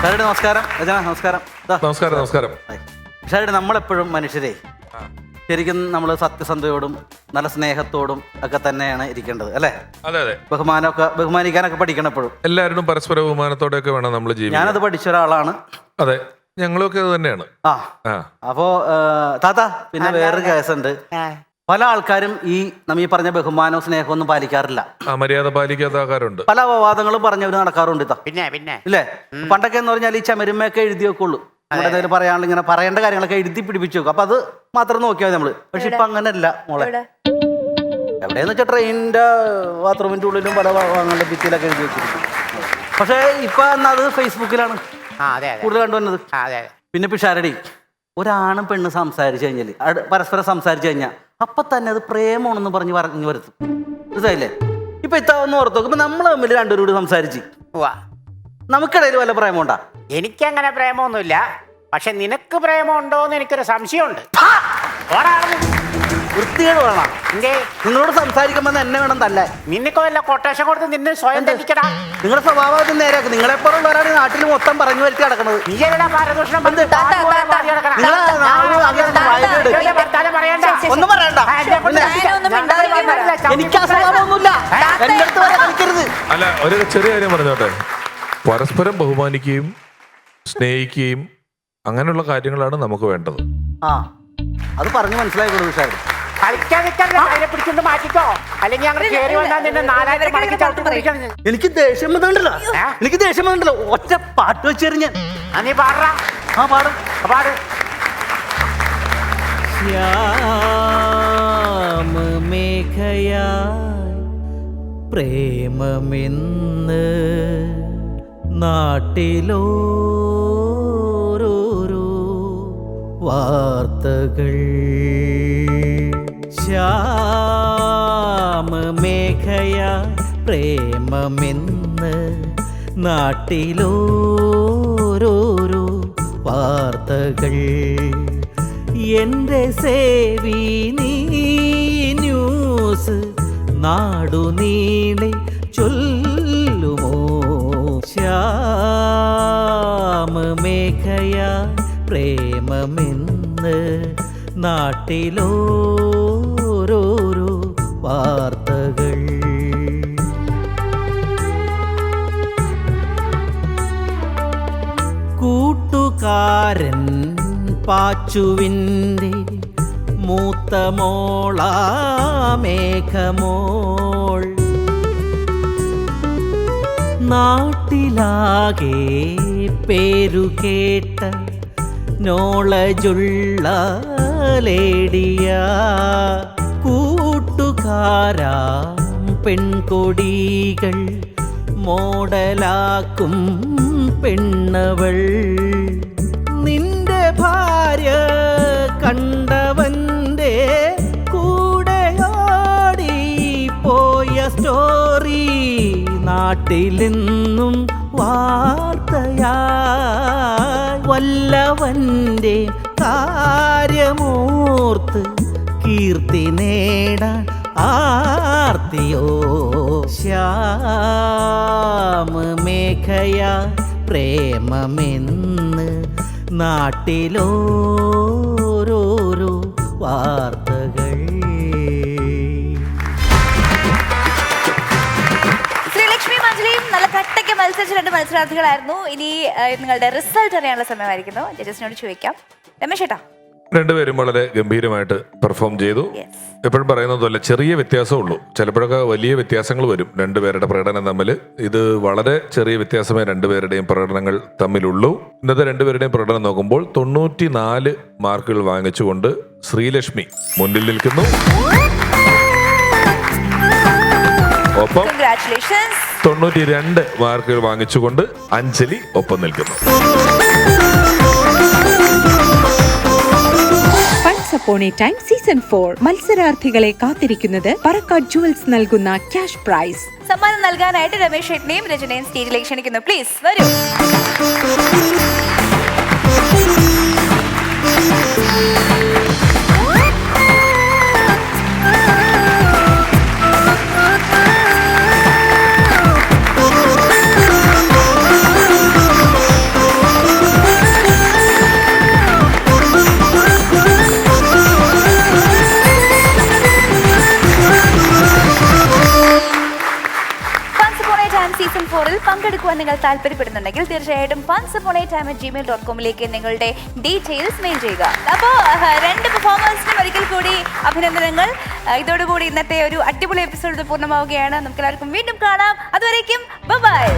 നമസ്കാരം. നമസ്കാരം. നമസ്കാരം. നമസ്കാരം. നമ്മളെപ്പോഴും മനുഷ്യരെ ശരിക്കും നമ്മൾ സത്യസന്ധയോടും നല്ല സ്നേഹത്തോടും ഒക്കെ തന്നെയാണ് ഇരിക്കേണ്ടത്, അല്ലേ? അതെ അതെ. ബഹുമാനിക്കാനൊക്കെ പഠിക്കണം എപ്പോഴും. എല്ലാവരും പരസ്പര ബഹുമാനത്തോടെയൊക്കെ വേണം നമ്മൾ ജീവിക്കാൻ. ഞാനത് പഠിച്ച ഒരാളാണ്. അതെ, ഞങ്ങളൊക്കെ അത് തന്നെയാണ്. അപ്പോ താത്ത, പിന്നെ വേറൊരു കേസുണ്ട്. പല ആൾക്കാരും ഈ നമ്മീ പറഞ്ഞ ബഹുമാനവും സ്നേഹവും ഒന്നും പാലിക്കാറില്ല. മര്യാദ പാലിക്കാത്ത ആൾക്കാരുണ്ട്. പല അപവാദങ്ങളും പറഞ്ഞവര് നടക്കാറുണ്ട്. പിന്നെ ഇല്ലേ? പണ്ടൊക്കെ എന്ന് പറഞ്ഞാൽ ഈ ചമരുമയൊക്കെ എഴുതി വെക്കുള്ളൂ. നമ്മുടെ എന്തെങ്കിലും പറയാനുള്ള ഇങ്ങനെ പറയേണ്ട കാര്യങ്ങളൊക്കെ എഴുതി പിടിപ്പിച്ചു വെക്കും. അപ്പൊ അത് മാത്രം നോക്കിയാൽ മതി നമ്മള്. പക്ഷെ ഇപ്പൊ അങ്ങനെയല്ല മോളെ. എവിടെയെന്ന് വെച്ചാൽ ട്രെയിനിന്റെ ബാത്റൂമിന്റെ ഉള്ളിലും പല ഭാഗങ്ങളുടെ ഭിത്തിയിലൊക്കെ എഴുതി വെച്ചിരിക്കും. പക്ഷെ ഇപ്പൊ അത് ഫേസ്ബുക്കിലാണ് കൂടുതൽ കണ്ടുവന്നത്. പിന്നെ പിഷാരടി, ഒരാണും പെണ്ണ് സംസാരിച്ചു കഴിഞ്ഞാൽ പരസ്പരം സംസാരിച്ചു കഴിഞ്ഞാൽ അപ്പൊ തന്നെ അത് പ്രേമമാണെന്ന് പറഞ്ഞു വരുത്തും. മനസ്സിലായില്ലേ? ഇപ്പൊ ഇത്താന്ന് ഓർത്ത് നോക്കുമ്പോ നമ്മൾ തമ്മിൽ രണ്ടുപേരും കൂടി സംസാരിച്ച് നമുക്കിടയിൽ വല്ല പ്രേമമുണ്ടാ? എനിക്കങ്ങനെ പ്രേമമൊന്നുമില്ല. പക്ഷെ നിനക്ക് പ്രേമമുണ്ടോന്ന് എനിക്കൊരു സംശയമുണ്ട്. വൃത്തികേട് വേണം. നിങ്ങളോട് സംസാരിക്കുമ്പോ എന്നെ വേണം തല്ലേ. നിനക്ക് വല്ല കൊട്ടേഷൻ കൊടുത്ത് നിന്നെ സ്വയം തെറ്റിക്കടാ. നിങ്ങളുടെ സ്വഭാവത്തിന് നേരെയാക്കും. നിങ്ങളെപ്പോലുള്ളവരാണ് ഈ നാട്ടിൽ മൊത്തം പറഞ്ഞു വരുത്തി നടക്കുന്നത്. ഒന്നും പറയണ്ട. എനിക്ക് ആ സ്വഭാവമൊന്നുമില്ല. എന്റെ അടുത്ത് വരെ കളിക്കരുത്. അല്ല, ഒരു ചെറിയ കാര്യം പറഞ്ഞോട്ടെ. പരസ്പരം ബഹുമാനിക്കുകയും സ്നേഹിക്കുകയും അങ്ങനെയുള്ള കാര്യങ്ങളാണ് നമുക്ക് വേണ്ടത്. അത് പറഞ്ഞു മനസ്സിലായിക്കോളൂ വിഷയം. പിടിച്ചോണ്ട് മാറ്റിക്കോ, അല്ലെങ്കിൽ ഞങ്ങൾ കയറി വന്നാൽ നിന്നെ 4000 മടക്കി ചവിട്ടി പിടിക്കണം. എനിക്ക് ദേഷ്യം വന്നിട്ടില്ല. എനിക്ക് ദേഷ്യം വന്നിട്ടില്ല. ഒറ്റ പാട്ട് വെച്ചേരും ഞാൻ. നീ പാടാ. പാടും. ശ്യാമമേഘയായി പ്രേമമെന്ന് നാട്ടിലോരോരോ വാർത്തകൾ. ശ്യാമമേഘയായി പ്രേമമെന്ന് നാട്ടിലോരോരോ വാർത്തകൾ. എൻ്റെ സേവി നീ ന്യൂസ് നാടുനീളെ ചൊല്ലുമോ? ശ്യാമമേഘയായി പ്രേമമെന്ന് നാട്ടിലോരോരോ വാർത്തകൾ. കൂട്ടുകാരൻ പാച്ചുവിൻ്റെ മൂത്ത മോളാ മേഘമോൾ. നാട്ടിലാകെ പേരുകേട്ട നോളജുള്ള ലേഡിയ. കൂട്ടുകാരാ പെൺകൊടികൾ മോഡലാക്കും പെണ്ണവൾ. നിന്റെ ഭാര്യ കണ്ടവന്റെ കൂടെ ഓടി പോയ സ്റ്റോറി നാട്ടിലെന്നും വാർത്തയായി. വല്ലവന്റെ കാര്യമോർത്ത് കീർത്തി നേടാൻ ആർത്തിയോ? ശ്യാമമേഘയായി പ്രേമമെന്ന് നാട്ടിലോരോരോ വാർത്തകൾ. ശ്രീലക്ഷ്മി മഞ്ജലിയും നല്ല കട്ടയ്ക്ക് മത്സരിച്ച 2 മത്സരാർത്ഥികളായിരുന്നു. ഇനി നിങ്ങളുടെ റിസൾട്ട് അറിയാനുള്ള സമയമായിരിക്കുന്നു. ജഡ്ജസിനോട് ചോദിക്കാം. രമേശ് ഏട്ടാ, രണ്ടുപേരും വളരെ ഗംഭീരമായിട്ട് പെർഫോം ചെയ്തു. എപ്പോഴും പറയുന്നതല്ല, ചെറിയ വ്യത്യാസമേ ഉള്ളൂ. ചിലപ്പോഴൊക്കെ വലിയ വ്യത്യാസങ്ങൾ വരും രണ്ടുപേരുടെ പ്രകടനം തമ്മിൽ. ഇത് വളരെ ചെറിയ വ്യത്യാസമേ രണ്ടുപേരുടെയും പ്രകടനങ്ങൾ തമ്മിലുള്ളൂ. ഇന്നത്തെ രണ്ടുപേരുടെയും പ്രകടനം നോക്കുമ്പോൾ 94 മാർക്കുകൾ വാങ്ങിച്ചുകൊണ്ട് ശ്രീലക്ഷ്മി മുന്നിൽ നിൽക്കുന്നു. ഒപ്പം 92 മാർക്കുകൾ വാങ്ങിച്ചുകൊണ്ട് അഞ്ജലി ഒപ്പം നിൽക്കുന്നു. Upon a Time Season 4 മത്സരാർത്ഥികളെ കാത്തിരിക്കുന്നത് പറക്കാട് ജുവൽസ് നൽകുന്ന ക്യാഷ് പ്രൈസ്. സമ്മാനം നൽകാനായിട്ട് രമേശ് ഏട്ടനെയും രചനയും സ്റ്റേജിലേക്ക് ക്ഷണിക്കുന്നു. പ്ലീസ് വരൂ. പങ്കെടുക്കുവാൻ നിങ്ങൾ താല്പര്യപ്പെടുന്നുണ്ടെങ്കിൽ തീർച്ചയായിട്ടും onceupon-a-time@gmail.com നിങ്ങളുടെ ഡീറ്റെയിൽസ് മെയിൽ ചെയ്യുക. അപ്പോൾ രണ്ട് പെർഫോമേഴ്സിനും ഒരിക്കൽ കൂടി അഭിനന്ദനങ്ങൾ. ഇതോടുകൂടി ഇന്നത്തെ ഒരു അടിപൊളി എപ്പിസോഡ് പൂർണ്ണമാവുകയാണ്. നമുക്ക് എല്ലാവർക്കും വീണ്ടും കാണാം. അതുവരേക്കും ബൈ.